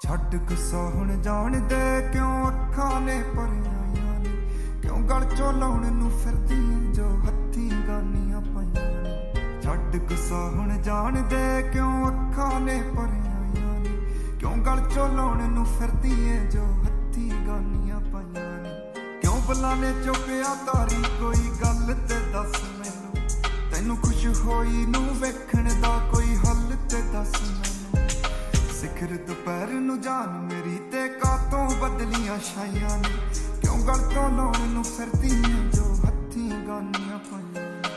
ਛੱਡ ਗੁੱਸਾ ਹੁਣ ਜਾਣ ਦੇ ਕਿਉਂ ਅੱਖਾਂ ਨੇ ਭਰੀਆਂ ਨੇ ਕਿਉਂ ਗਲ ਚੋਂ ਲਾਉਣ ਨੂੰ ਫਿਰਦੀ ਜੋ ਹੱਥੀਂ ਗਾਨੀਆਂ ਪਾਈਆਂ ਨੇ ਛੱਡ ਗੁੱਸਾ ਹੁਣ ਜਾਣ ਦੇ ਕਿਉਂ ਅੱਖਾਂ ਨੇ ਭਰੀਆਂ ਨੇ ਕਿਉਂ ਗਲ ਚੋਂ ਲਾਉਣ ਨੂੰ ਫਿਰਦੀ ਜੋ ਹੱਥੀਂ ਗਾਨੀਆਂ ਪਾਈਆਂ ਨੇ ਕਿਉਂ ਬੁਲਾਣੇ ਚੁੱਕਿਆ ਤਾਰੀ ਕੋਈ ਗੱਲ ਤੇ ਦੱਸ ਮੈਨੂੰ ਤੈਨੂੰ ਖੁਸ਼ ਹੋਈ ਨੂੰ ਵੇਖਣ ਦਾ ਕੋਈ ਹੱਲ ਤੇ ਦੱਸ ਮੈਨੂੰ ਸਿਖਰ ਦੁਪਹਿਰ ਨੂੰ ਜਾਨ ਮੇਰੀ ਤੇ ਕਾਤੋਂ ਬਦਲੀਆਂ ਛਾਈਆਂ ਨੇ ਕਿਉਂ ਗਲ ਤੋਂ ਲਾਉਣ ਨੂੰ ਫਿਰਦੀ ਜੋ ਹੱਥੀਂ ਗਾਨੀਆਂ ਪਾਈਆਂ ਨੇ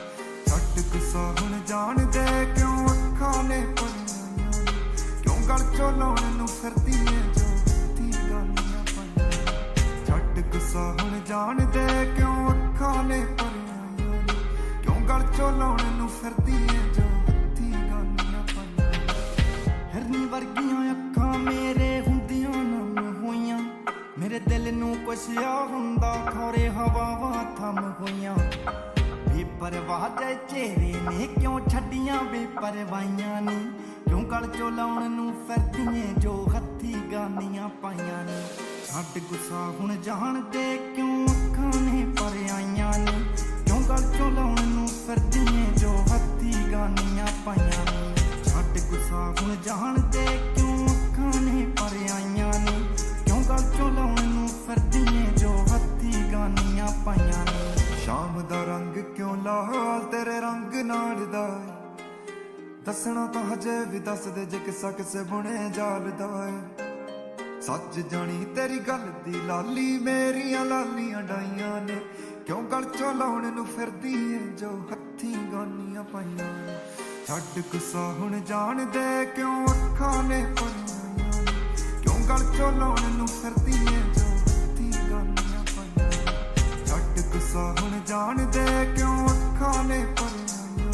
ਛੱਡ ਗੁੱਸਾ ਹੁਣ ਜਾਣ ਦੇ ਕਿਉਂ ਅੱਖਾਂ ਨੇ ਭਰੀਆਂ ਨੇ ਕਿਉਂ ਗਲ ਚੋਂ ਲਾਉਣ ਨੂੰ ਫਿਰਦੀ ਜੋ ਹੱਥੀਂ ਗਾਨੀਆਂ ਪਾਈਆਂ ਨੇ ਛੱਡ ਗੁੱਸਾ ਹੁਣ ਜਾਣ ਦੇ ਕਿਉਂ ਅੱਖਾਂ ਨੇ ਭਰੀਆਂ ਨੇ ਕਿਉਂ ਗਲ ਚੋਂ ਲਾਉਣ ਨੂੰ ਫਿਰਦੀ ਜੋ ਹੱਥੀਂ ਗਾਨੀਆਂ ਪਾਈਆਂ ਨੇ ਹਿਰਨੀ ਵਰਗੀਆਂ ਅੱਖਾਂ ਮੇਰੇ ਹੁੰਦੀਆਂ ਨਮ ਹੋਈਆਂ ਮੇਰੇ ਦਿਲ ਨੂੰ ਕੁਛ ਆ ਹੁੰਦਾ ਖੌਰੇ ਹਵਾਵਾਂ ਥੰਮ ਹੋਈਆਂ ਬੇਪਰਵਾਹ ਦੇ ਚਿਹਰੇ ਨੇ ਕਿਉਂ ਛੱਡੀਆਂ ਬੇਪਰਵਾਹੀਆਂ ਨੇ ਕਿਉਂ ਗਲ ਚੋਂ ਲਾਉਣ ਨੂੰ ਫਿਰਦੀਆਂ ਜੋ ਹੱਥੀਂ ਗਾਨੀਆਂ ਪਾਈਆਂ ਨੇ ਛੱਡ ਗੁੱਸਾ ਹੁਣ ਜਾਣ ਦੇ ਕਿਉਂ ਅੱਖਾਂ ਨੇ ਭਰੀਆਂ ਨੇ ਕਿਉਂ ਗਲ ਚੋਂ ਲਾਉਣ ਨੂੰ ਫਿਰਦੀਆਂ ਜੋ ਹੱਥੀਂ ਗਾਨੀਆਂ ਪਾਈਆਂ ਨੇ ਛੱਡ ਗੁੱਸਾ ਹੁਣ ਜਾਣ ਦੇ ਕਿਉਂ ਅੱਖਾਂ ਨੇ ਭਰੀਆਂ ਨੇ ਕਿਉਂ ਗਲ ਚੋਂ ਲਾਉਣ ਨੂੰ ਫਿਰਦੀਆਂ ਜੋ ਹੱਥੀਂ ਗਾਨੀਆਂ ਪਾਈਆਂ ਨੇ ਸ਼ਾਮ ਦਾ ਰੰਗ ਕਿਉਂ ਲਾਲ ਤੇਰੇ ਰੰਗ ਨਾਲ ਦਾ ਦੱਸਣਾ ਤਾਂ ਹਜੇ ਵੀ ਦੱਸਦੇ ਜੇ ਕਿੱਸਾ ਕਿਸੇ ਬੁਣੇ ਜਾਲ ਦਾ ਸੱਚ ਜਾਣੀ ਤੇਰੀ ਗੱਲ ਦੀ ਲਾਲੀ ਮੇਰੀਆਂ ਲਾਲੀਆਂ ਡਾਈਆਂ ਨੇ ਕਿਉਂ ਗਲ ਚੋਂ ਲਾਉਣ ਨੂੰ ਫਿਰਦੀ ਜੋ ਹੱਥੀਂ ਗਾਨੀਆਂ ਪਾਈਆਂ ਨੇ ਛੱਡ ਗੁੱਸਾ ਹੁਣ ਜਾਣ ਦੇ ਕਿਉਂ ਅੱਖਾਂ ਨੇ ਭਰੀਆਂ ਨੇ ਕਿਉਂ ਗਲ ਚੋਂ ਲਾਉਣ ਨੂੰ ਫਿਰਦੀ ਜੋ ਹੱਥੀਂ ਗਾਨੀਆਂ ਪਾਈਆਂ ਨੇ ਛੱਡ ਗੁੱਸਾ ਹੁਣ ਜਾਣ ਦੇ ਕਿਉਂ ਅੱਖਾਂ ਨੇ ਭਰੀਆਂ ਨੇ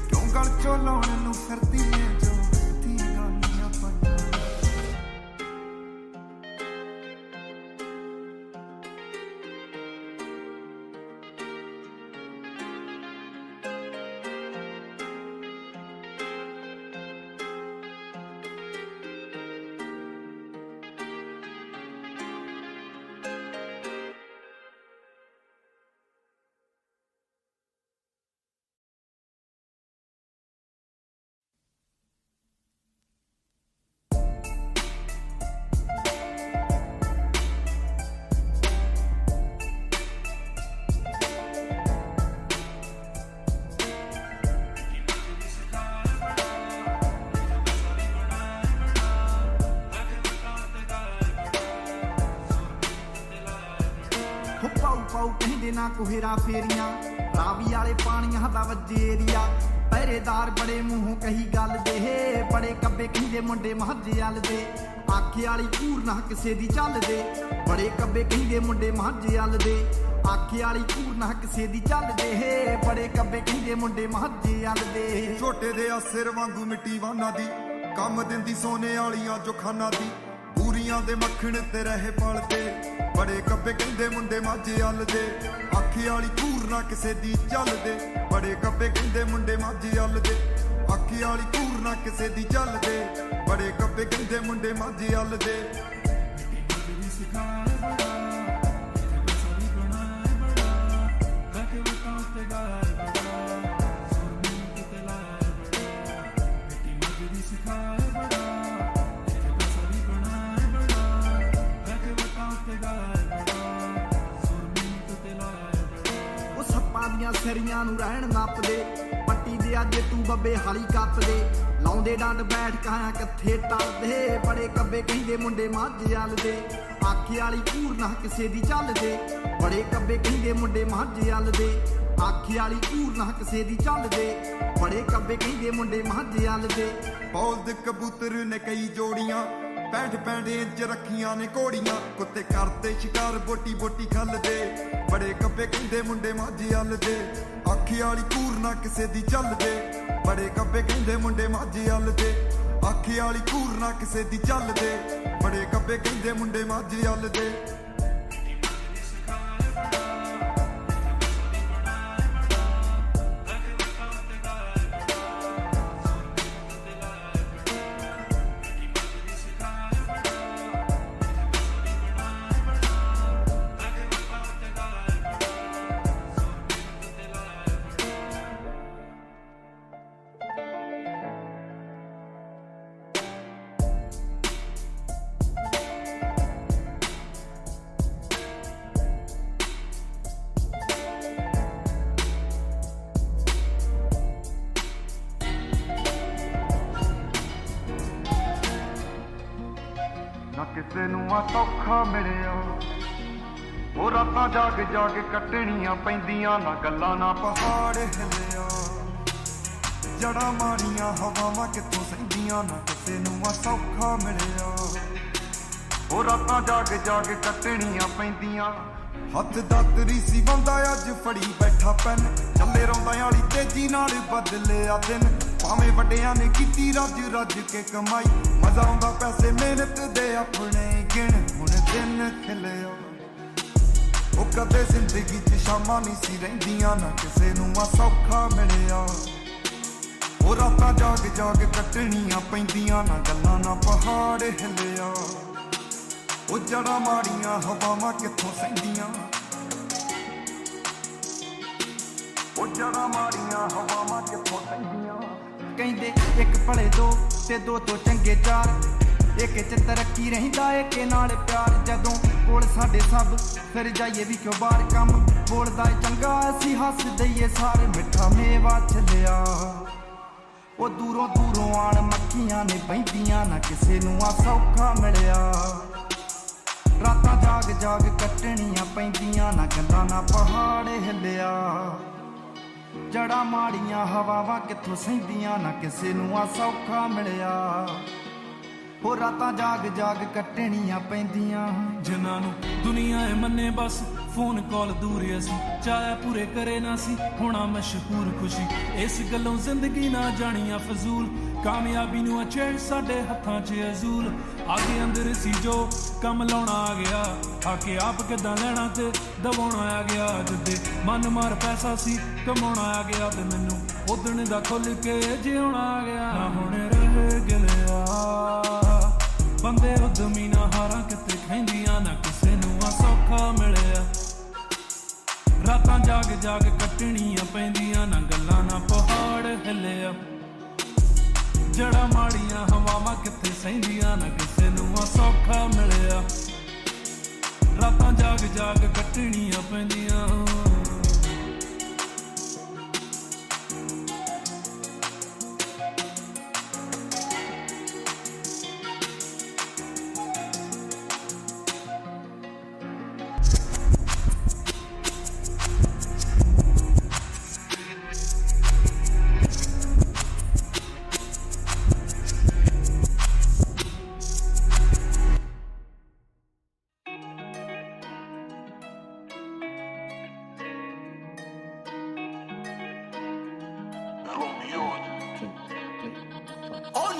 ਕਿਉਂ ਗਲ ਚੋਂ ਲਾਉਣ ਨੂੰ ਫਿਰਦੀ ਜੋ ਹੱਥੀਂ ਗਾਨੀਆਂ ਪਾਈਆਂ ਨੇ ਪਾਉ ਕਹਿੰਦੇ ਨਾ ਕੋਹਰਾ ਫੇਰੀਆਂ ਰਾਵੀ ਵਾਲੇ ਪਾਣੀਆਂ ਦਾ ਵੱਜੇ ਏਰੀਆ ਪਹਿਰੇਦਾਰ ਬੜੇ ਮੂੰਹੋਂ ਕਹੀ ਗੱਲ ਦੇ ਬੜੇ ਕੱਬੇ ਕਹਿੰਦੇ ਮੁੰਡੇ ਮਾਝੇ ਵੱਲ ਦੇ ਆਖੇ ਵਾਲੀ ਘੂਰ ਨਾ ਕਿਸੇ ਦੀ ਚੱਲਦੇ ਬੜੇ ਕੱਬੇ ਕਹਿੰਦੇ ਮੁੰਡੇ ਮਾਝੇ ਵੱਲ ਦੇ ਆਖੇ ਵਾਲੀ ਘੂਰ ਨਾ ਕਿਸੇ ਦੀ ਚੱਲਦੇ ਬੜੇ ਕੱਬੇ ਕਹਿੰਦੇ ਮੁੰਡੇ ਮਾਝੇ ਵੱਲ ਦੇ ਛੋਟੇ ਦੇ ਆ ਸਿਰ ਵਾਂਗੂ ਮਿੱਟੀ ਵਾਨਾ ਦੀ ਕੰਮ ਦਿੰਦੀ ਸੋਨੇ ਵਾਲੀਆਂ ਜੋਖਾਨਾ ਦੀ ਪੂਰੀਆਂ ਦੇ ਮੱਖਣ ਤੇ ਰਹੇ ਪਲਦੇ ਬੜੇ ਕੱਬੇ ਕਹਿੰਦੇ ਮੁੰਡੇ ਮਾਝੇ ਵੱਲ ਦੇ ਆਖੀ ਵਾਲੀ ਘੂਰ ਨਾ ਕਿਸੇ ਦੀ ਚੱਲਦੇ ਬੜੇ ਕੱਬੇ ਕਹਿੰਦੇ ਮੁੰਡੇ ਮਾਝੇ ਵੱਲ ਦੇ ਆਖੀ ਵਾਲੀ ਘੂਰ ਨਾ ਕਿਸੇ ਦੀ ਚੱਲਦੇ ਬੜੇ ਕੱਬੇ ਕਹਿੰਦੇ ਮੁੰਡੇ ਮਾਝੇ ਵੱਲ ਦੇ ਸਰੀਆਂ ਨੂੰ ਰਹਿਣ ਨੱਪਦੇ ਪੱਟੀ ਦੇ ਅੱਜ ਤੂੰ ਬੱਬੇ ਹਾਲੀ ਕੱਪਦੇ ਲਾਉਂਦੇ ਡੰਡ ਬੈਠ ਕਾਇਆ ਕਿੱਥੇ ਟਲਦੇ ਬੜੇ ਕੱਬੇ ਕਹਿੰਦੇ ਮੁੰਡੇ ਮਾਝੇ ਵੱਲ ਦੇ ਆਖੇ ਵਾਲੀ ਘੂਰ ਨਾ ਕਿਸੇ ਦੀ ਚੱਲਦੇ ਬੜੇ ਕੱਬੇ ਕਹਿੰਦੇ ਮੁੰਡੇ ਮਾਝੇ ਵੱਲ ਦੇ ਆਖੇ ਵਾਲੀ ਘੂਰ ਨਾ ਕਿਸੇ ਦੀ ਚੱਲਦੇ ਬੜੇ ਕੱਬੇ ਕਹਿੰਦੇ ਮੁੰਡੇ ਮਾਝੇ ਵੱਲ ਦੇ ਬੋਲਦ ਕਬੂਤਰ ਨੇ ਕਈ ਜੋੜੀਆਂ 65 ਇੰਚ ਰੱਖੀਆਂ ਨੇ ਘੋੜੀਆਂ ਕੁੱਤੇ ਕਰਦੇ ਸ਼ਿਕਾਰ ਬੋਟੀ ਬੋਟੀ ਖੱਲਦੇ ਬੜੇ ਕੱਬੇ ਕਹਿੰਦੇ ਮੁੰਡੇ ਮਾਝੇ ਵੱਲ ਦੇ ਆਖੀ ਵਾਲੀ ਘੂਰ ਨਾ ਕਿਸੇ ਦੀ ਚੱਲਦੇ ਬੜੇ ਕੱਬੇ ਕਹਿੰਦੇ ਮੁੰਡੇ ਮਾਝੇ ਵੱਲ ਦੇ ਆਖੀ ਵਾਲੀ ਘੂਰ ਨਾ ਕਿਸੇ ਦੀ ਚੱਲਦੇ ਬੜੇ ਕੱਬੇ ਕਹਿੰਦੇ ਮੁੰਡੇ ਮਾਝੇ ਵੱਲ ਦੇ ਕਿਸੇ ਨੂੰ ਆ ਸੌਖਾ ਮਿਲਿਆ। ਉਹ ਰਾਤਾਂ ਜਾਗ ਜਾਗ ਕੱਟਣੀਆਂ ਪੈਂਦੀਆਂ, ਨਾ ਗੱਲਾਂ ਨਾ ਪਹਾੜ ਹਿੱਲਿਆ। ਜੜਾਂ ਮਾਰੀਆਂ ਹਵਾਵਾਂ ਕਿੱਥੋਂ ਸਹਿੰਦੀਆਂ, ਨਾ ਕਿਸੇ ਨੂੰ ਆ ਸੌਖਾ ਮਿਲਿਆ। ਉਹ ਰਾਤਾਂ ਜਾਗ ਜਾਗ ਕੱਟਣੀਆਂ ਪੈਂਦੀਆਂ। ਹੱਥ ਦਾਤਰੀ ਸੀ ਬੰਦਾ ਅੱਜ ਫੜੀ ਬੈਠਾ ਪੈਨ, ਚੱਲੇ ਰੌਂਦਾਂ ਵਾਲੀ ਤੇਜ਼ੀ ਨਾਲ ਬਦਲਿਆ ਦਿਨ। ਭਾਵੇਂ ਵੱਡਿਆਂ ਨੇ ਕੀਤੀ ਰੱਜ ਰੱਜ ਕੇ ਕਮਾਈ, ਮਜ਼ਾ ਆਉਂਦਾ ਪੈਸੇ ਮਿਹਨਤ ਦੇ ਆਪਣੇ ਗਿਣ। ਹੁਣ ਦਿਨ ਖਿਲਿਆ। ਉਹ ਕਦੇ ਜ਼ਿੰਦਗੀ 'ਚ ਸ਼ਾਮਾਂ ਨਹੀਂ ਸੀ ਰਹਿੰਦੀਆਂ, ਨਾ ਕਿਸੇ ਨੂੰ ਆ ਸੌਖਾ ਮਿਲਿਆ। ਉਹ ਰਾਤਾਂ ਜਾਗ ਜਾਗ ਕੱਟਣੀਆਂ ਪੈਂਦੀਆਂ, ਨਾ ਗੱਲਾਂ ਨਾ ਪਹਾੜ ਹਿੱਲਿਆ। ਉਹ ਜੜਾਂ ਮਾੜੀਆਂ ਹਵਾਵਾਂ ਕਿੱਥੋਂ ਸਹਿੰਦੀਆਂ, ਉਹ ਜੜਾਂ ਮਾੜੀਆਂ ਹਵਾਵਾਂ ਕਿੱਥੋਂ ਸਹਿੰਦੀਆਂ। ਕਹਿੰਦੇ ਇੱਕ ਭਲੇ ਦੋ ਤੇ ਦੋ ਤੋਂ ਚੰਗੇ ਚਾਰ, ਇੱਕ ਚ ਤਰੱਕੀ ਰਹਿੰਦਾ ਏਕ ਨਾਲ ਪਿਆਰ। ਜਦੋਂ ਕੋਲ ਸਾਡੇ ਸਭ ਫਿਰ ਜਾਈਏ ਵੀ ਕਿਉਂ ਬਾਹਰ, ਕੰਮ ਬੋਲਦਾ ਏ ਚੰਗਾ ਅਸੀਂ ਹੱਸ ਦਈਏ ਸਾਰੇ। ਮਿੱਠਾ ਮੇਵਾ ਛੱਲਿਆ। ਉਹ ਦੂਰੋਂ ਦੂਰੋਂ ਆਣ ਮੱਖੀਆਂ ਨੇ ਬਹਿੰਦੀਆਂ, ਨਾ ਕਿਸੇ ਨੂੰ ਆ ਸੌਖਾ ਮਿਲਿਆ। ਰਾਤਾਂ ਜਾਗ ਜਾਗ ਕੱਟਣੀਆਂ ਪੈਂਦੀਆਂ, ਨਾ ਗੱਲਾਂ ਨਾ ਪਹਾੜ ਹਿੱਲਿਆ। ਜੜਾਂ ਮਾੜੀਆਂ ਹਵਾਵਾਂ ਕਿੱਥੋਂ ਸਹਿੰਦੀਆਂ, ਨਾ ਕਿਸੇ ਨੂੰ ਆ ਸੌਖਾ ਮਿਲਿਆ। ਹੋ ਰਾਤਾਂ ਜਾਗ ਜਾਗ ਕੱਟਣੀਆਂ ਪੈਂਦੀਆਂ। ਜਿਨ੍ਹਾਂ ਨੂੰ ਦੁਨੀਆ ਏ ਮੰਨੇ ਬਸ ਫੋਨ ਕਾਲ ਦੂਰ ਅਸੀਂ, ਚਾਹਿਆ ਪੂਰੇ ਕਰੇ ਨਾ ਸੀ ਹੋਣਾ ਮਸ਼ਹੂਰ। ਖੁਸ਼ੀ ਇਸ ਗੱਲੋਂ ਜ਼ਿੰਦਗੀ ਨਾ ਜਾਣੀਆਂ ਫਜ਼ੂਲ, ਕਾਮਯਾਬੀ ਨੂੰ ਅਚੇੜ ਸਾਡੇ ਹੱਥਾਂ 'ਚ ਅਜ਼ੂਲ। ਆਗੇ ਅੰਦਰ ਸੀ ਜੋ ਕੰਮ ਲਾਉਣਾ ਆ ਗਿਆ, ਆ ਕੇ ਆਪ ਕਿੱਦਾਂ ਲੈਣਾ ਤੇ ਦਬਾਉਣਾ ਆ ਗਿਆ। ਜਿੱਦੇ ਮਨ ਮਾਰ ਪੈਸਾ ਸੀ ਕਮਾਉਣਾ ਆ ਗਿਆ, ਤੇ ਮੈਨੂੰ ਉਦਣ ਦਾ ਖੁੱਲ ਕੇ ਜਿਉਣਾ ਆ ਗਿਆ। ਨਾ ਹੁਣ ਰਹਿ ਗਿਲਿਆ ਬੰਦੇ ਉਦਮੀ, ਨਾ ਹਾਰਾਂ ਕਿਤੇ ਖੈਂਦੀਆਂ, ਨਾ ਕਿਸੇ ਨੂੰ ਆ ਸੌਖਾ ਮਿਲਿਆ। ਰਾਤਾਂ ਜਾਗ ਜਾਗ ਕੱਟਣੀਆਂ ਪੈਂਦੀਆਂ, ਨਾ ਗੱਲਾਂ ਨਾ ਪਹਾੜ ਹਿੱਲਿਆ। ਜੜਾਂ ਮਾੜੀਆਂ ਹਵਾਵਾਂ ਕਿੱਥੇ ਸਹਿੰਦੀਆਂ, ਨਾ ਕਿਸੇ ਨੂੰ ਆ ਸੌਖਾ ਮਿਲਿਆ। ਰਾਤਾਂ ਜਾਗ ਜਾਗ ਕੱਟਣੀਆਂ ਪੈਂਦੀਆਂ।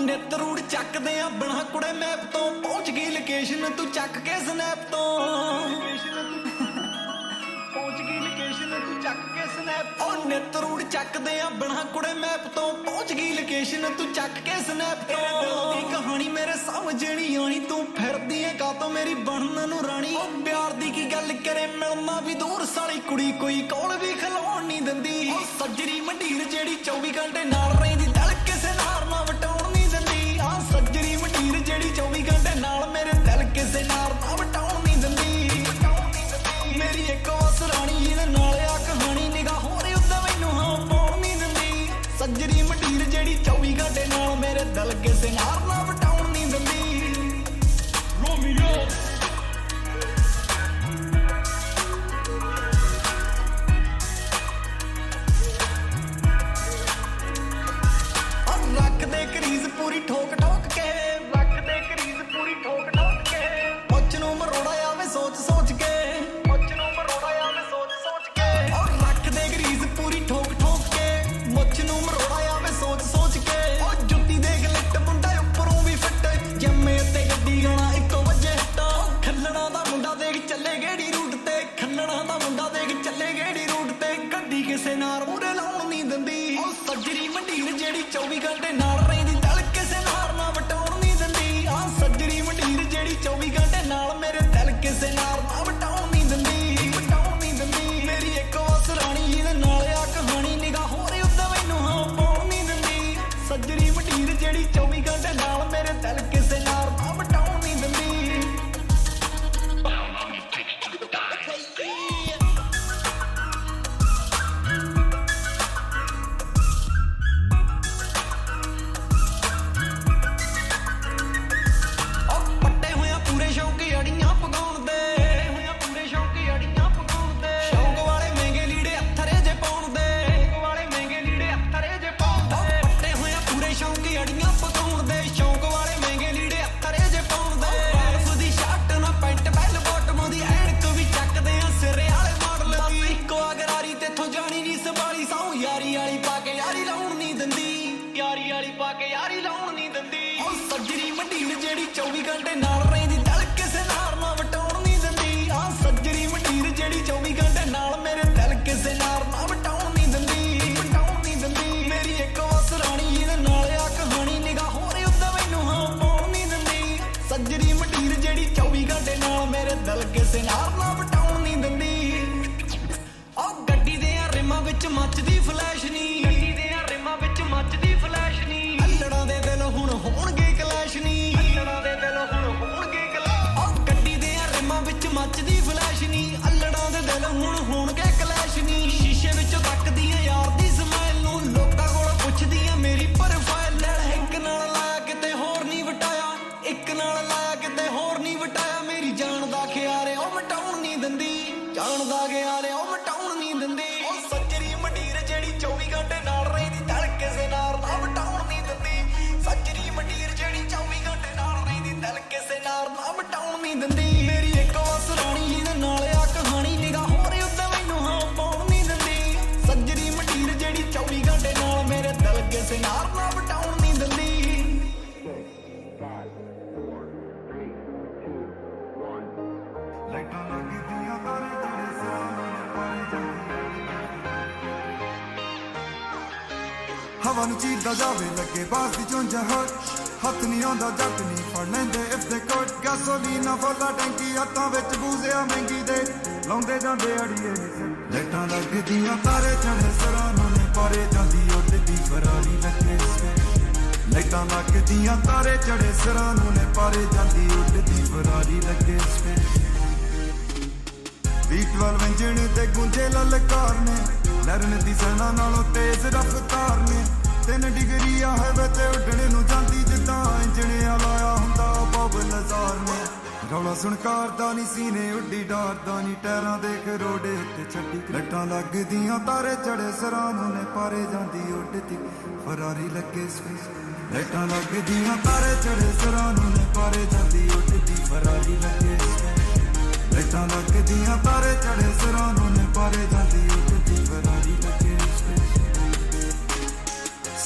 ਨਿੱਤ ਰੂੜ ਚੱਕਦੇ ਆ ਬਣਾ ਕੁੜੇ ਮੈਪ ਤੋਂ, ਪਹੁੰਚ ਗਈ ਲੋਕੇਸ਼ਨ ਤੂੰ ਚੱਕ ਕੇ ਸਨੈਪ ਤੋਂ। ਪਹੁੰਚ ਗਈ ਲੋਕੇਸ਼ਨ ਤੂੰ ਚੱਕ ਕੇ ਸਨੈਪ। ਉਹ ਨਿੱਤ ਰੂੜ ਚੱਕਦੇ ਆ ਬਣਾ ਕੁੜੇ ਮੈਪ ਤੋਂ, ਪਹੁੰਚ ਗਈ ਲੋਕੇਸ਼ਨ ਤੂੰ ਚੱਕ ਕੇ ਸਨੈਪ ਤੋਂ। ਦਿਲ ਦੀ ਕਹਾਣੀ ਮੇਰੇ ਸਮਝ ਨਹੀਂ ਆਣੀ, ਤੂੰ ਫਿਰਦੀ ਏ ਕਾਤੋਂ ਮੇਰੀ ਬਣਨ ਨੂੰ ਰਾਣੀ। ਉਹ ਪਿਆਰ ਦੀ ਕੀ ਗੱਲ ਕਰੇ ਮਿਲਣਾ ਵੀ ਦੂਰ, ਸਾਲੀ ਕੁੜੀ ਕੋਈ ਕੋਲ ਵੀ ਖਲੋਣ ਨਹੀਂ ਦਿੰਦੀ। ਉਹ ਸੱਜਰੀ ਮੰਡੀਰ ਜਿਹੜੀ 24 ਘੰਟੇ ਨਾਲ ਰਹਿੰਦੀ, ਦਿਲ ਕਿਸੇ ਨਾਲ ਨਾ ਵਟਾਉਣ ਨਹੀਂ ਦਿੰਦੀ। ਆ ਸੱਜਰੀ ਮੰਡੀਰ ਜਿਹੜੀ 24 ਘੰਟੇ ਨਾਲ ਮੇਰੇ ਦਿਲ ਕਿਸੇ ਨਾਲ ਨਾ ਵਟਾਉਣ ਨਹੀਂ ਦਿੰਦੀ। ਮੇਰੀ ਇੱਕ ਵਸ ਰਾਣੀ ਇਹਦੇ ਨਾਲ ਆ ਕਹਾਣੀ, ਨਿਗਾਹ ਹੋਰ ਉੱਦਾਂ ਮੈਨੂੰ ਹਾਂ ਪਾਉਣ ਨਹੀਂ ਦਿੰਦੀ। ਸੱਜਰੀ ਮੰਡੀਰ ਜਿਹੜੀ 24 ਘੰਟੇ ਨਾਲ ਮੇਰੇ ਦਿਲ ਕਿਸੇ ਨਾਲ ਨਾ ਵਟਾਉਣ ਨਹੀਂ ਦਿੰਦੀ। ਰੋਮੀਓ ਰੱਖਦੇ ਕਰੀਜ਼ ਪੂਰੀ ਠੋਕ ਠੋਕ ਕੇ, ਰੱਖਦੇ ਕਰੀਜ਼ ਪੂਰੀ ਠੋਕ ਠੋਕ ਕੇ। ਮੁੱਛ ਨੂੰ ਮਰੋੜਾ ਆਵੇ ਸੋਚ ਸੋਚ ਕੇ, ਮੁੱਛ ਨੂੰ ਮਰੋੜਾ ਆਵੇ ਸੋਚ ਸੋਚ ਕੇ। ਔਰ ਰੱਖਦੇ ਕਰੀਜ਼ ਪੂਰੀ ਠੋਕ ਠੋਕ ਕੇ, ਮੁੱਛ ਨੂੰ ਮਰੋੜਾ ਆਵੇ ਸੋਚ ਸੋਚ ਕੇ। ਉਹ ਜੁੱਤੀ ਦੇਖ ਲਿੱਟ ਮੁੰਡਾ ਉੱਪਰੋਂ ਵੀ ਫਿੱਟ, ਜੰਮੇ ਉੱਤੇ ਗੱਡੀ ਗਾਣਾ 1 ਵਜੇ ਹਟਾ। ਖੱਲਣਾ ਦਾ ਮੁੰਡਾ ਦੇਖ ਚੱਲੇ ਗੇੜੀ ਰੂਟ ਤੇ, ਖੱਲਣਾ ਦਾ ਮੁੰਡਾ ਦੇਖ ਚੱਲੇ ਗੇੜੀ ਰੂਟ ਤੇ। ਗੱਡੀ ਕਿਸੇ ਨਾਲ ਮੂਰੇ ਲਾਉਣ ਨਹੀਂ ਦਿੰਦੀ। ਉਹ ਸੱਜਰੀ ਮੰਡੀਰ ਜਿਹੜੀ 24 ਘੰਟੇ ਨਾਲ ਰਹਿੰਦੀ, ਦਿਲ ਕਿਸੇ ਨਾਲ ਨਾ ਵਟਾਉਣ ਨਹੀਂ ਦਿੰਦੀ। ਆ ਸੱਜਰੀ ਮੰਡੀਰ ਜਿਹੜੀ 24 ਘੰਟੇ ਨਾਲ ਮੇਰੇ ਦਿਲ ਕਿਸੇ ਨਾਲ ਨਾ ਵਟਾਉਣ ਨਹੀਂ ਦਿੰਦੀ। ਵਟਾਉਣ ਨਹੀਂ ਦਿੰਦੀ। ਮੇਰੀ ਇੱਕ ਵਸ ਰਾਣੀ ਇਹਦੇ ਨਾਲ ਆ ਕਹਾਣੀ, ਨਿਗਾਹ ਹੋਰ ਉੱਦਾਂ ਮੈਨੂੰ ਹਾਂ ਪਾਉਣ ਨਹੀਂ ਦਿੰਦੀ। ਸੱਜਰੀ ਮੰਡੀਰ ਜਿਹੜੀ 24 ਘੰਟੇ ਨਾਲ ਮੇਰੇ ਦਿਲ ਕਿਸੇ ਨਾਲ ਨਾ ਵਟਾਉਣ ਨਹੀਂ ਦਿੰਦੀ। 24 ਘੰਟੇ ਨਾਲ ਰਹਿੰਦੀ ਦਿਲ ਕਿਸੇ ਨਾਲ ਨਾ ਵਟਾਉਣ ਨਹੀਂ ਦਿੰਦੀ ਆ ਸੱਜਰੀ ਮੰਡੀਰ ਜਿਹੜੀ 24 ਘੰਟੇ ਨਾਲ ਮੇਰੇ ਦਿਲ ਕਿਸੇ ਨਾਲ ਨਾ ਵਟਾਉਣ ਨਹੀਂ ਦਿੰਦੀ ਮੇਰੀ ਇੱਕ ਵਸ ਰਾਣੀ ਇਹਦੇ ਨਾਲ ਆ ਕਹਾਣੀ ਨਿਗਾਹ ਹੋਰ ਉੱਤੇ ਮੈਨੂੰ ਹਾਂ ਪਾਉਣ ਨਹੀਂ ਦਿੰਦੀ ਸੱਜਰੀ ਮੰਡੀਰ ਜਿਹੜੀ 24 ਘੰਟੇ ਨਾਲ ਮੇਰੇ ਦਿਲ ਕਿਸੇ ਨਾਲ ਨਾ ਵਟਾਉਣ ਨਹੀਂ ਦਿੰਦੀ ਉਹ ਗੱਡੀ ਦੇ ਰਿਮਾਂ ਵਿੱਚ ਮੱਚਦੀ ਫਲੈਸ਼ ਨਹੀਂ ਅੱਲੜਾਂ ਦੇ ਦਿਲ ਹੁਣ ਹੋਣਗੇ ਕਲੈਸ਼ ਨਹੀਂ ਉਹ ਗੱਡੀ ਦੇ ਰਿਮਾਂ ਵਿੱਚ ਮੱਚਦੀ ਫਲੈਸ਼ ਨਹੀਂ ਅੱਲੜਾਂ ਦੇ ਦਿਲ ਹੁਣ ਹੋਣਗੇ ਕਲੈਸ਼ ਨਹੀਂ ਸ਼ੀਸ਼ੇ ਵਿੱਚੋਂ ਤੱਕਦੀਆਂ ਯਾਰ ਦੀ ਸਮਾਈਲ ਨੂੰ ਲੋਕਾਂ ਕੋਲ ਪੁੱਛਦੀਆਂ ਮੇਰੀ ਪ੍ਰੋਫਾਈਲ ਲੈ ਇੱਕ ਨਾਲ ਲਾਇਆ ਕਿਤੇ ਹੋਰ ਨਹੀਂ ਵਟਾਇਆ ਇੱਕ ਨਾਲ ਲਾਇਆ ਕਿਤੇ ਹੋਰ ਨਹੀਂ ਵਟਾਇਆ ਮੇਰੀ ਜਾਨ ਦਾ ਖਿਆਲ ਉਹ ਮਿਟਾਉਣ ਨਹੀਂ ਦਿੰਦੀ ਜਾਨ ਦਾ ਖਿਆਲ ਉਹ ਮਿਟਾਉਣ ਨਹੀਂ ਦਿੰਦੀ ਉਹ ਸੱਜਰੀ ਮੰਡੀਰ ਜਿਹੜੀ 24 ਘੰਟੇ ਨਾਲ ਰਹਿੰਦੀ ਦਿਲ ਕਿਸੇ ਨਾਲ ਨਾ ਵਟਾਉਣ ਨਹੀਂ ਦਿੰਦੀ ਸੱਜਰੀ ਮੰਡੀਰ ਜਿਹੜੀ 24 ਘੰਟੇ ਨਾਲ ਰਹਿੰਦੀ ਦਿਲ ਕਿਸੇ ਨਾਲ ਨਾ ਵਟਾਉਣ ਨਹੀਂ ਦਿੰਦੀ ਮੇਰੀ ਇੱਕ ਵਸ ਰਾਣੀ ਇਹਦੇ ਨਾਲ ਆ ਕਹਾਣੀ ਨਿਗਾਹ ਹੋਰ ਉੱਤੇ ਮੈਨੂੰ ਹਾਂ ਪਾਉਣ ਨਹੀਂ ਦਿੰਦੀ ਸੱਜਰੀ ਮੰਡੀਰ ਜਿਹੜੀ 24 ਘੰਟੇ ਨਾਲ ਮੇਰੇ ਦਿਲ ਕਿਸੇ ਨਾਲ ਨਾ ਵਟਾਉਣ ਨਹੀਂ ਦਿੰਦੀ ਲਾਈਟਾਂ ਲੱਗਦੀਆਂ ਤਾਰੇ ਜਿਹੜੇ ਸਿਰਾਂ ਨੂੰ ਪਾਏ ਜਾਂਦੀ ਹਵਾ ਨੂੰ ਚੀਰਦਾ ਜਾਵੇ ਲੱਗੇ ਬਾਸ ਦੀ ਚੁੰਝ ਹੱਥ ਨਹੀਂ ਆਉਂਦਾ ਜੱਟ ਨਹੀਂ ਫੜ ਲੈਂਦੇ ਇਫ ਦੇ ਕੋਟ ਗੈਸੋਲੀਨਾ ਫੋਲਾ ਟੈਂਕੀ ਹੱਥਾਂ ਵਿੱਚ ਬੂਜ਼ਿਆ ਮਹਿੰਗੀ ਦੇ ਲਾਉਂਦੇ ਜਾਂਦੇ ਅੜੀਏ ਲਾਈਟਾਂ ਲੱਗਦੀਆਂ ਤਾਰੇ ਚੜੇ ਸਿਰਾਂ ਨੂੰ ਨੇ ਪਾਰੇ ਜਾਂਦੀ ਉੱਡਦੀ ਫਰਾਰੀ ਲੱਗੇ ਲਾਈਟਾਂ ਲੱਗਦੀਆਂ ਤਾਰੇ ਚੜੇ ਸਿਰਾਂ ਨੂੰ ਨੇ ਪਾਰੇ ਜਾਂਦੀ ਉੱਡਦੀ ਫਰਾਰੀ ਲੱਗੇ V12 ਇੰਜਣ ਤੇ ਗੁੰਝੇ ਲਲਕਾਰ ਨੇ ਲਰਨ ਦੀ ਸੈਨਾ ਨਾਲੋਂ ਤੇਜ਼ ਰਫ਼ਤਾਰ ਨੇ 3 ਡਿਗਰੀ ਆ ਹੈ ਵਿੱਚ ਉੱਡਣ ਨੂੰ ਜਾਂਦੀ ਜਿੱਦਾਂ ਇੰਜਣ ਲਾਇਆ ਹੁੰਦਾ ਬਬ ਨਜ਼ਾਰ ਨੇ ਰੌਲਾ ਸੁਣਕਾਰਦਾ ਨਹੀਂ ਸੀਨੇ ਉੱਡੀ ਡਾਰਦਾ ਨਹੀਂ ਟਾਇਰਾਂ ਦੇ ਖਰੋੜੇ ਉੱਤੇ ਛੱਡੀ ਲੱਟਾਂ ਲੱਗਦੀਆਂ ਤਾਰੇ ਚੜੇ ਸਿਰਾਂ ਨੂੰ ਨੇ ਪਾਰੇ ਜਾਂਦੀ ਉੱਡਦੀ ਫਰਾਰੀ ਲੱਗੇ ਸਪੇਸ ਲੱਟਾਂ ਲੱਗਦੀਆਂ ਤਾਰੇ ਚੜੇ ਸਿਰਾਂ ਨੂੰ ਨੇ ਪਾਰੇ ਜਾਂਦੀ ਉੱਡਦੀ ਫਰਾਰੀ ਲੱਗੇ ਲਾਈਟਾਂ ਲੱਗਦੀਆਂ ਤਾਰੇ ਚੜੇ ਸਿਰਾਂ ਨੂੰ ਨੇ ਪਾਰੇ ਜਾਂਦੀ ਉੱਡਦੀ ਫਰਾਰੀ ਲੱਗੇ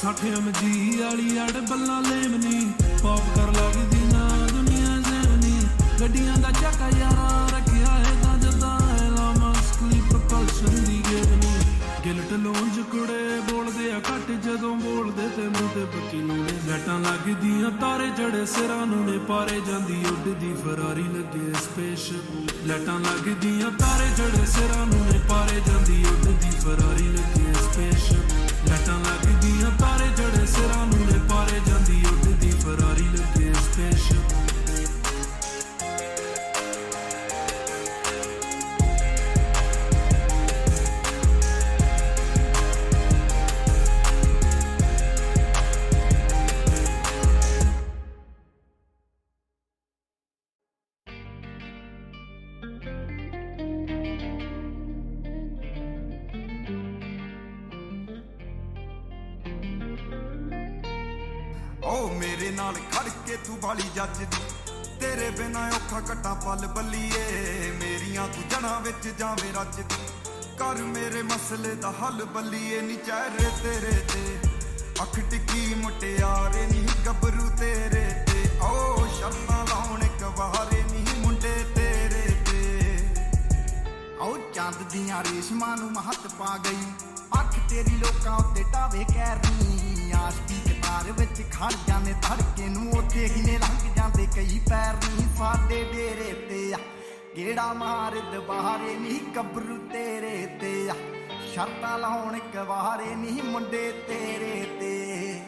60 MG ਵਾਲੀ ਅੜ ਬੱਲਾਂ ਲੈਮਨੀ ਪੌਪ ਕਰ ਲੱਗਦੀ ਨਾ ਦੁਨੀਆ ਜ਼ਹਿਨੀ ਗੱਡੀਆਂ ਦਾ ਚੱਕਾ ਯਾਰਾ ਰੱਖਿਆ ਹੈ ਤਾਂ ਜਦਾਂ ਇਹਦਾ ਮਸਕਲੀ ਪ੍ਰੋਪਲਸ਼ਨ ਦੀ ਗੇਮਨੀ ਗਿਲਟ ਲੋਂਜ ਕੁੜੇ ਬੋਲਦੇ ਆ ਘੱਟ ਜਦੋਂ ਬੋਲਦੇ ਤੇ ਮੂੰਹ ਤੇ ਪੱਕੀ ਲਾਉਂਦੇ ਲਾਈਟਾਂ ਲੱਗਦੀਆਂ ਤਾਰੇ ਚੜੇ ਸਿਰਾਂ ਨੂੰ ਨੇ ਪਾਰੇ ਜਾਂਦੀ ਉੱਡਦੀ ਫਰਾਰੀ ਲੱਗੇ ਸਪੇਸ ਲਾਈਟਾਂ ਲੱਗਦੀਆਂ ਤਾਰੇ ਚੜੇ ਸਿਰਾਂ ਨੂੰ ਨੇ ਪਾਰੇ ਜਾਂਦੀ ਉੱਡਦੀ ਫਰਾਰੀ ਲੱਗੇ ਸਪੇਸ ਲਾਈਟਾਂ ਲੱਗਦੀਆਂ ਤਾਰੇ ਚੜੇ ਸਿਰਾਂ ਨੂੰ ਨੇ ਪਾਰੇ ਜਾਂਦੀ ਉੱਡਦੀ ਫਰਾਰੀ ਲੱਗੇ ਸਪੇਸ ਓ ਮੇਰੇ ਨਾਲ ਖੜ ਕੇ ਤੂੰ ਬਾਲੀ ਜੱਜਦੀ ਤੇਰੇ ਬਿਨਾ ਔਖਾ ਕੱਟਾਂ ਪਲ ਬੱਲੀਏ ਮੇਰੀਆਂ ਤੂੰ ਜੜਾਂ ਵਿੱਚ ਜਾਵੇਂ ਰੱਜਦੀ ਕਰ ਮੇਰੇ ਮਸਲੇ ਦਾ ਹੱਲ ਬੱਲੀਏ ਨੀ ਚਿਹਰੇ ਤੇਰੇ ਤੇ ਅੱਖ ਟਿੱਕੀ ਮੁਟਿਆਰੇ ਨੀ ਗੱਭਰੂ ਤੇਰੇ ਤੇ ਓ ਸ਼ਰਤਾਂ ਲਾਉਣ ਕਵਾਰੇ ਨੀ ਮੁੰਡੇ ਤੇਰੇ ਤੇ ਓ ਚੰਦ ਦੀਆਂ ਰੇਸ਼ਮਾਂ ਨੂੰ ਮਹੱਤ ਪਾ ਗਈ ਅੱਖ ਤੇਰੀ ਲੋਕਾਂ ਉੱਤੇ ਟਾਵੇ ਕਹਿਰਨੀ ਆਸ਼ਕੀ ਕਤਾਰ ਵਿੱਚ ਖੜ ਜਾਂਦੇ ਧੜਕੇ ਨੂੰ ਉੱਥੇ ਹੀ ਲੰਘ ਜਾਂਦੇ ਕਈ ਪੈਰ ਨਹੀਂ ਸਾਡੇ ਡੇਰੇ ਤੇ ਆ ਗੇੜਾ ਮਾਰ ਦਵਾਰੇ ਨਹੀਂ ਗੱਭਰੂ ਤੇਰੇ ਤੇ ਆ ਸ਼ਰਤਾਂ ਲਾਉਣ ਕਵਾਰੇ ਨਹੀਂ ਮੁੰਡੇ ਤੇਰੇ ਤੇ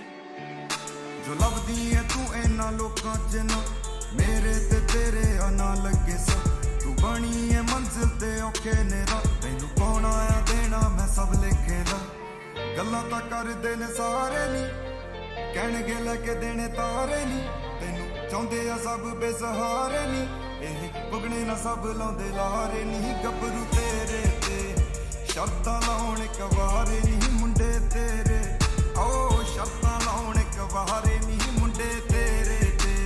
ਜੋ ਲੱਭਦੀ ਐ ਤੂੰ ਇਹਨਾਂ ਲੋਕਾਂ 'ਚ ਨਾ ਮੇਰੇ ਤੇ ਤੇਰੇ ਆ ਨਾ ਲੱਗੇ ਸਾ ਤੂੰ ਬਣੀ ਐ ਮੰਜ਼ਿਲ ਤੇ ਔਖੇ ਨੇ ਰਾ ਤੈਨੂੰ ਕੌਣ ਆਇਆ ਦੇਣਾ ਮੈਂ ਸਭ ਲਿਖੇ ਦਾ ਗੱਲਾਂ ਤਾਂ ਕਰਦੇ ਨੇ ਸਾਰੇ ਨੀ ਕਹਿਣਗੇ ਲੈ ਕੇ ਦੇਣੇ ਤਾਰੇ ਨੀ ਤੈਨੂੰ ਚਾਹੁੰਦੇ ਆ ਸਭ ਬੇਸਹਾਰੇ ਨੀ ਇਹ ਬੁਗਣੇ ਨਾ ਸਭ ਲਾਉਂਦੇ ਲਾਰੇ ਨੀ ਗੱਭਰੂ ਤੇਰੇ ਤੇ ਸ਼ਰਤਾਂ ਲਾਉਣ ਕਵਾਰੇ ਨੀ ਮੁੰਡੇ ਤੇਰੇ ਓ ਸ਼ਰਤਾਂ ਲਾਉਣ ਕਵਾਰੇ ਨੀ ਮੁੰਡੇ ਤੇਰੇ ਤੇ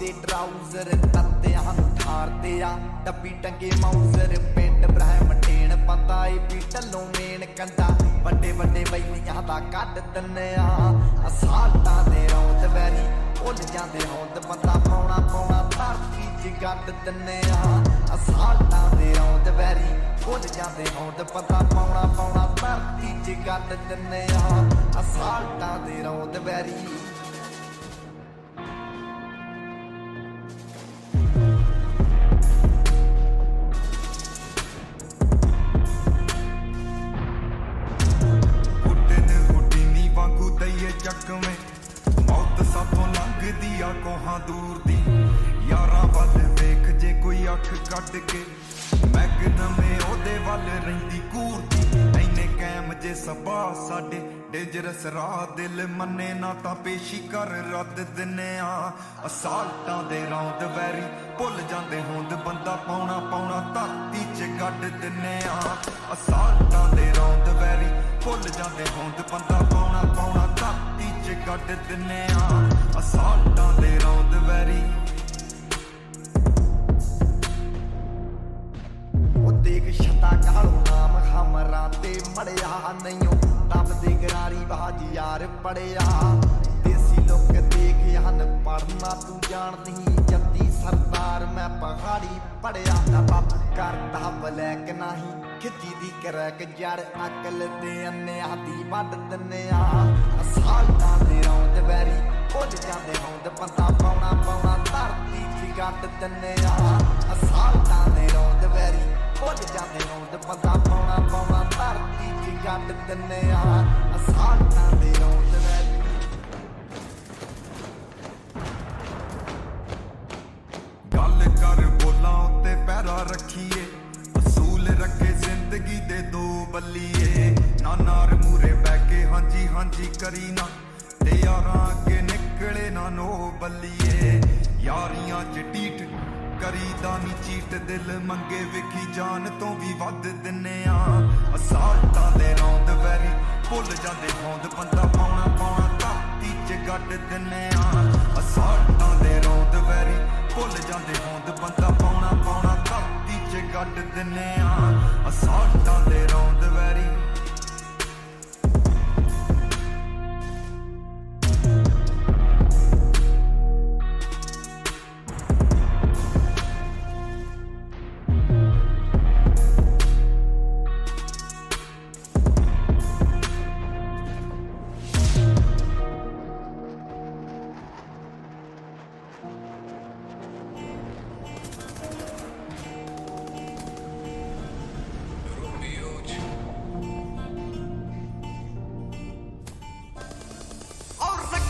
ਦੇ ਟਰਾਊਜ਼ਰ ਤੱਤਿਆਂ ਨੂੰ ਠਾਰਦੇ ਆ ਡੱਬੀ ਟੰਗੇ ਮਾਊਜ਼ਰ ਪਿੰਡ ਬ੍ਰਹਮ ਟੇਣ ਪਤਾ ਏ ਵੀ ਢੱਲੋਂ ਮੇਨ ਕੰਡਾ ਵੱਡੇ ਵੱਡੇ ਬੈਲੀਆਂ ਦਾ ਕੱਢ ਦਿੰਨੇ ਆ ਅਸਾਲਟਾਂ ਦੇ ਰੌਂਦ ਵੈਰੀ ਭੁੱਲ ਜਾਂਦੇ ਹੋਂਦ ਬੰਦਾ ਪਾਉਣਾ ਪਾਉਣਾ ਧਰਤੀ 'ਚ ਗੱਡ ਦਿੰਨੇ ਆ ਅਸਾਲਟਾਂ ਦੇ ਰੌਂਦ ਵੈਰੀ ਭੁੱਲ ਜਾਂਦੇ ਹੋਂਦ ਬੰਦਾ ਪਾਉਣਾ ਪਾਉਣਾ ਧਰਤੀ 'ਚ ਗੱਡ ਦਿੰਨੇ ਆ ਅਸਾਲਟਾਂ ਦੇ ਰੌਂਦ ਵੈਰੀ ਚੱਕਵੇਂ ਮੌਤ ਸਾਥੋਂ ਲੰਘਦੀ ਆ ਕੋਹਾਂ ਦੂਰ ਦੀ ਯਾਰਾਂ ਵੱਲ ਵੇਖ ਜੇ ਕੋਈ ਅੱਖ ਕੱਢ ਕੇ ਮੈਗਨਮੇ ਉਹਦੇ ਵੱਲ ਰਹਿੰਦੀ ਘੂਰਦੀ ਐਨੇ ਕੈਮ ਜੇ ਸਭਾ ਸਾਡੇ ਡੇਂਜਰਸ ਰਾਹ ਦਿਲ ਮੰਨੇ ਨਾ ਤਾਂ ਪੇਸ਼ੀ ਕਰ ਰੱਦ ਦਿੰਨੇ ਆ ਅਸਾਲਟਾਂ ਦੇ ਰੌਂਦ ਵੈਰੀ ਭੁੱਲ ਜਾਂਦੇ ਹੋਂਦ ਬੰਦਾ ਪਾਉਣਾ ਪਾਉਣਾ ਧਰਤੀ 'ਚ ਗੱਡ ਦਿੰਨੇ ਆ ਅਸਾਲਟਾਂ ਦੇ ਰੌਂਦ ਵੈਰੀ ਭੁੱਲ ਜਾਂਦੇ ਹੋਂਦ ਬੰਦਾ ਪਾਉਣਾ ਪਾਉਣਾ ਧਰਤੀ 'ਚ ਗੱਡ ਦਿੰਨੇ ਆ ਅਸਾਲਟਾਂ ਦੇ ਰੌਂਦ ਵੈਰੀ ਉਹ ਦੇਖ ਛੱਤਾ ਕਾਲੂ ਨਾਮ ਹਮਰਾਂ ਤੇ ਮੜਿਆ ਨਹੀਂਓ ਦੱਬਦੇ ਗਰਾਰੀ ਬਾਜ ਯਾਰ ਪੜਿਆ ਦੇਸੀ ਲੋਕ ਦੇਖ ਹਨ ਪੜਨਾ ਤੂੰ ਜਾਣਦੀ ਜੱਦੀ ਸਰਦਾਰ ਮੈਂ ਪਹਾੜੀ ਪੜਿਆ ਨਾ ਬਾਪ ਕਰਦਾ ਬਲੈਕ ਨਹੀਂ ਖਿੱਚੀ ਦੀ ਕਰੈਕ ਜੜ ਅਕਲ ਦੇ ਅੰਨਿਆਂ ਦੀ ਵੱਢ ਦਿੰਨੇ ਆ ਅਸਾਲਟਾਂ ਦੇ ਰੌਂਦ ਵੈਰੀ ਭੁੱਲ ਜਾਂਦੇ ਹੋਂਦ ਬੰਦਾ ਪਾਉਣਾ ਪਾਉਣਾ ਧਰਤੀ 'ਚ ਗੱਡ ਦਿੰਨੇ ਆ ਅਸਾਲਟਾਂ ਦੇ ਰੌਂਦ ਵੈਰੀ ਭੁੱਲ ਜਾਂਦੇ ਹੋਂਦ ਬੰਦਾ ਪਾਉਣਾ ਪਾਉਣਾ ਧਰਤੀ 'ਚ ਗੱਡ ਦਿੰਨੇ ਆ ਅਸਾਲਟਾਂ ਦੇ ਰੌਂਦ ਵੈਰੀ ਗੱਲ ਕਰ ਬੋਲਾਂ ਉੱਤੇ ਪੈਰਾ ਰੱਖੀਏ ਅਸੂਲ ਰੱਖੇ ਜ਼ਿੰਦਗੀ ਦੇ ਦੋ ਬੱਲੀਏ ਨਾ ਨਾਰ ਮੂਰੇ ਬਹਿ ਕੇ ਹਾਂਜੀ ਹਾਂਜੀ ਕਰੀ ਨਾ ਤੇ ਯਾਰਾਂ ਅੱਗੇ ਨਿਕਲੇ ਨਾ ਨੋ ਬੱਲੀਏ ਯਾਰੀਆਂ 'ਚ ਢੀਠ ਕਰੀਦਾ ਨੀ ਚੀਟ ਦਿਲ ਮੰਗੇ ਵੇਖੀ ਜਾਨ ਤੋਂ ਵੀ ਵੱਧ ਦਿੰਨੇ ਆ ਅਸਾਲਟਾਂ ਦੇ ਰੌਂਦ ਵੈਰੀ ਭੁੱਲ ਜਾਂਦੇ ਹੋਂਦ ਬੰਦਾ ਪਾਉਣਾ ਪਾਉਣਾ ਧਰਤੀ 'ਚ ਗੱਡ ਦਿੰਨੇ ਆ ਅਸਾਲਟਾਂ ਦੇ ਰੌਂਦ ਵੈਰੀ ਭੁੱਲ ਜਾਂਦੇ ਹੋਂਦ ਬੰਦਾ ਪਾਉਣਾ ਪਾਉਣਾ ਧਰਤੀ 'ਚ ਗੱਡ ਦਿੰਨੇ ਆ ਅਸਾਲਟਾਂ ਦੇ ਰੌਂਦ ਵੈਰੀ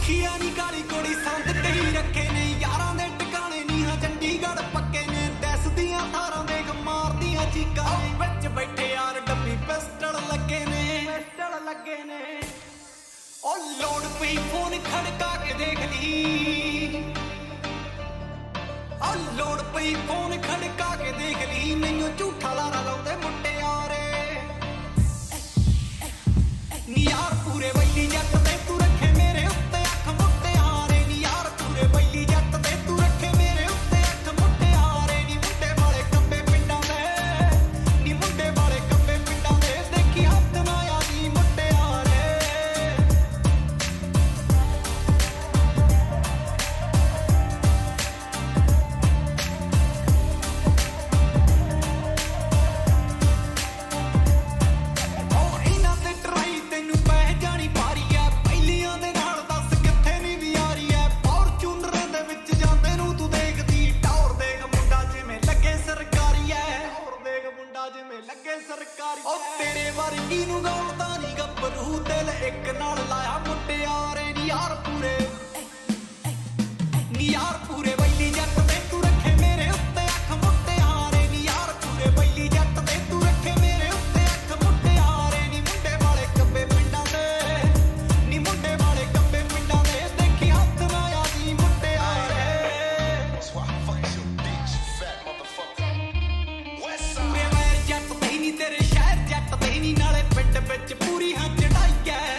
ਰੱਖੀਆਂ ਨੀ ਗਾਲੀ ਕੋੜੀ ਸੰਦ ਕਹੀ ਰੱਖੇ ਨੇ ਯਾਰਾਂ ਦੇ ਟਿਕਾਣੇ ਨੀ ਹਾਂ ਚੰਡੀਗੜ੍ਹ ਪੱਕੇ ਨੇ ਦੱਸਦੀਆਂ ਤਾਰਾਂ ਦੇਖ ਮਾਰਦੀਆਂ ਚੀਕਾਂ ਵਿੱਚ ਬੈਠੇ ਯਾਰ ਡੱਬੀ ਪਿਸਟਲ ਲੱਗੇ ਨੇ ਉਹ ਲੋੜ ਪਈ ਫੋਨ ਖੜਕਾ ਕੇ ਦੇਖ ਲਈ ਉਹ ਲੋੜ ਪਈ ਫੋਨ ਖੜਕਾ ਕੇ ਦੇਖ ਲਈ ਮੈਨੂੰ ਝੂਠਾ ਲਾਰਾ ਲਾਉਂਦੇ ਮੁੰਡਿਆਰੇ ਨੀ ਯਾਰ ਪੂਰੇ ਵੈਲੀ ਜੱਟ ਤੇ ਤੂੰ ਰੱਖੇ ਮੇਰੇ ਉੱਤੇ ਅੱਖ ਮੁੱਟਿਆਰੇ ਨੀ ਯਾਰ ਪੂਰੇ ਵੈਲੀ ਜੱਟ ਤੇ ਤੂੰ ਰੱਖੇ ਮੇਰੇ ਉੱਤੇ ਅੱਖ ਮੁੱਟਿਆਰੇ ਨੀ ਮੁੰਡੇ ਵਾਲੇ ਕੰਬੇ ਪਿੰਡਾਂ ਦੇ ਨੀ ਮੁੰਡੇ ਵਾਲੇ ਕੰਬੇ ਪਿੰਡਾਂ ਦੇ ਦੇਖੀ ਹੱਥ ਨਾ ਆਦੀ ਮੁੱਟਿਆਰੇ ਉਹ ਤੇਰੇ ਵਰਗੀ ਨੂੰ ਗਾਉਂਦਾ ਨੀ ਗੱਭਰੂ ਦਿਲ ਇੱਕ ਨਾਲ ਲਾਇਆ ਮੁੱਟਿਆਰੇ ਨੀ ਯਾਰ ਪੂਰੇ ਵੈਲੀ ਜੱਟ ਤੇ ਤੂੰ ਰੱਖੇ ਮੇਰੇ ਉੱਤੇ ਅੱਖ ਮੁੱਟਿਆਰੇ ਨੀ ਯਾਰ ਪੂਰੇ ਵੈਲੀ ਜੱਟ ਤੇ ਤੂੰ ਰੱਖੇ ਮੇਰੇ ਉੱਤੇ ਅੱਖ ਮੁੱਟਿਆਰੇ ਨੀ ਮੁੰਡੇ ਵਾਲੇ ਕੰਬੇ ਪਿੰਡਾਂ ਦੇ ਨੀ ਮੁੰਡੇ ਵਾਲੇ ਕੰਬੇ ਪਿੰਡਾਂ ਦੇ ਦੇਖੀ ਹੱਥ ਨਾ ਆਦੀ ਮੁੱਟਿਆਰੇ ਪੂਰੇ ਵੈਰ ਜੱਟ ਤੇ ਨੀ ਤੇਰੇ ਸ਼ਹਿਰ ਜੱਟ ਤੇ ਨੀ ਨਾਲੇ ਪਿੰਡ ਵਿੱਚ ਪੂਰੀ ਹਾਂ ਚੜਾਈ ਐ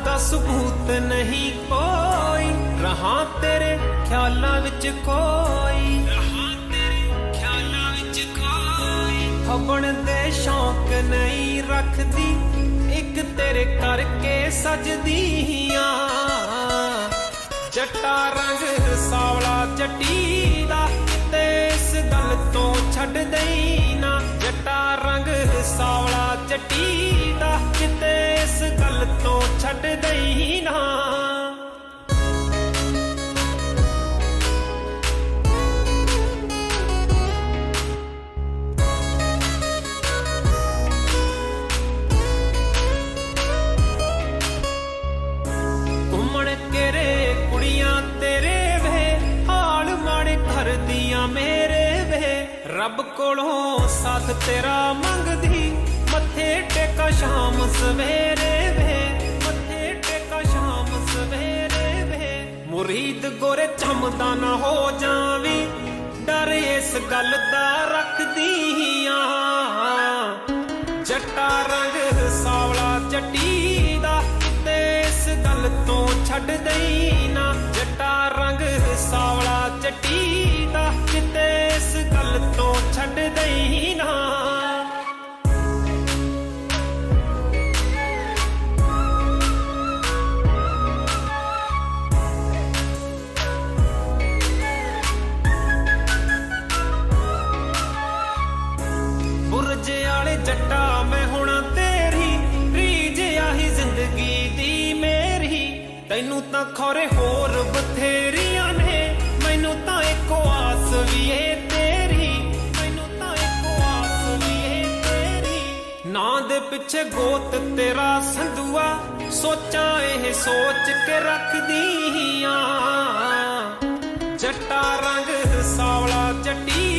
ਦਾ ਸਬੂਤ ਨਹੀਂ ਕੋਈ, ਰਹਾਂ ਤੇਰੇ ਖਿਆਲਾਂ ਵਿੱਚ ਕੋਈ, ਰਹਾਂ ਤੇਰੇ ਖਿਆਲਾਂ ਵਿੱਚ ਕੋਈ। ਹੱਬਣ ਦੇ ਸ਼ੌਂਕ ਨਹੀਂ ਰੱਖਦੀ, ਇੱਕ ਤੇਰੇ ਕਰਕੇ ਸਜਦੀ ਆਂ। ਜੱਟਾ ਰੰਗ ਸਾਵਲਾ ਜੱਟੀ ਦਾ, ਤੇ ਇਸ ਗੱਲ ਤੋਂ ਛੱਡ ਦੇਈ ਨਾ। ਜੱਟਾ ਰੰਗ ਸਾਵਲਾ ਜੱਟੀ ਦਾ, ਕਿਤੇ ਇਸ ਗੱਲ ਤੋਂ ਛੱਡ ਦੇਈ ਨਾ। ਘੁੰਮਣ ਘੇਰੇ ਕੁੜੀਆਂ ਤੇਰੇ ਵੇ, ਹਾਲ ਮਾੜੇ ਕਰਦੀਆਂ ਮੇਰੇ ਵੇ। ਰੱਬ ਕੋਲੋਂ ਸਾਥ ਤੇਰਾ ਮੰਗਦੀ, ਮੱਥੇ ਟੇਕਾ ਸ਼ਾਮ ਸਵੇਰੇ ਵੇ, ਮੱਥੇ ਟੇਕਾ ਸ਼ਾਮ ਸਵੇਰੇ ਵੇ। ਮੁਰੀਦ ਗੋਰੇ ਚਮਦਾ ਨਾ ਹੋ ਜਾਵੀਂ, ਡਰ ਇਸ ਗੱਲ ਦਾ ਰੱਖਦੀ ਆਂ। ਜੱਟਾ ਰੰਗ ਸਾਵਲਾ ਜੱਟੀ ਦਾ, ਤੇ ਇਸ ਗੱਲ ਤੋਂ ਛੱਡ ਦੇਈ ਨਾ। ਜੱਟਾ ਰੰਗ ਸਾਵਲਾ ਜੱਟੀ ਦਾ, ਕਿਤੇ ਇਸ ਗੱਲ ਤੋਂ ਛੱਡ ਦੇਈ ਨਾ। ਬੁਰਜ ਵਾਲੇ ਜੱਟਾ ਮੈਂ ਹੁਣ ਤੇਰੀ, ਰੀਝ ਆਹੀ ਜ਼ਿੰਦਗੀ ਦੀ ਮੇਰੀ। ਤੈਨੂੰ ਤਾਂ ਖੌਰੇ ਹੋਰ ਬਥੇਰੀਆਂ ਨੇ, ਮੈਨੂੰ ਤਾਂ ਇੱਕੋ ਆਸ ਵੀ ਏ ਤੇਰੀ, ਮੈਨੂੰ ਤਾਂ ਇੱਕੋ ਆਸ ਵੀ ਏ ਤੇਰੀ। ਨਾਂ ਦੇ ਪਿੱਛੇ ਗੋਤ ਤੇਰਾ ਸੰਧੂਆ, ਸੋਚਾਂ ਇਹ ਸੋਚ ਕੇ ਰੱਖਦੀ ਆਂ। ਜੱਟਾ ਰੰਗ ਸਾਵਲਾ ਜੱਟੀ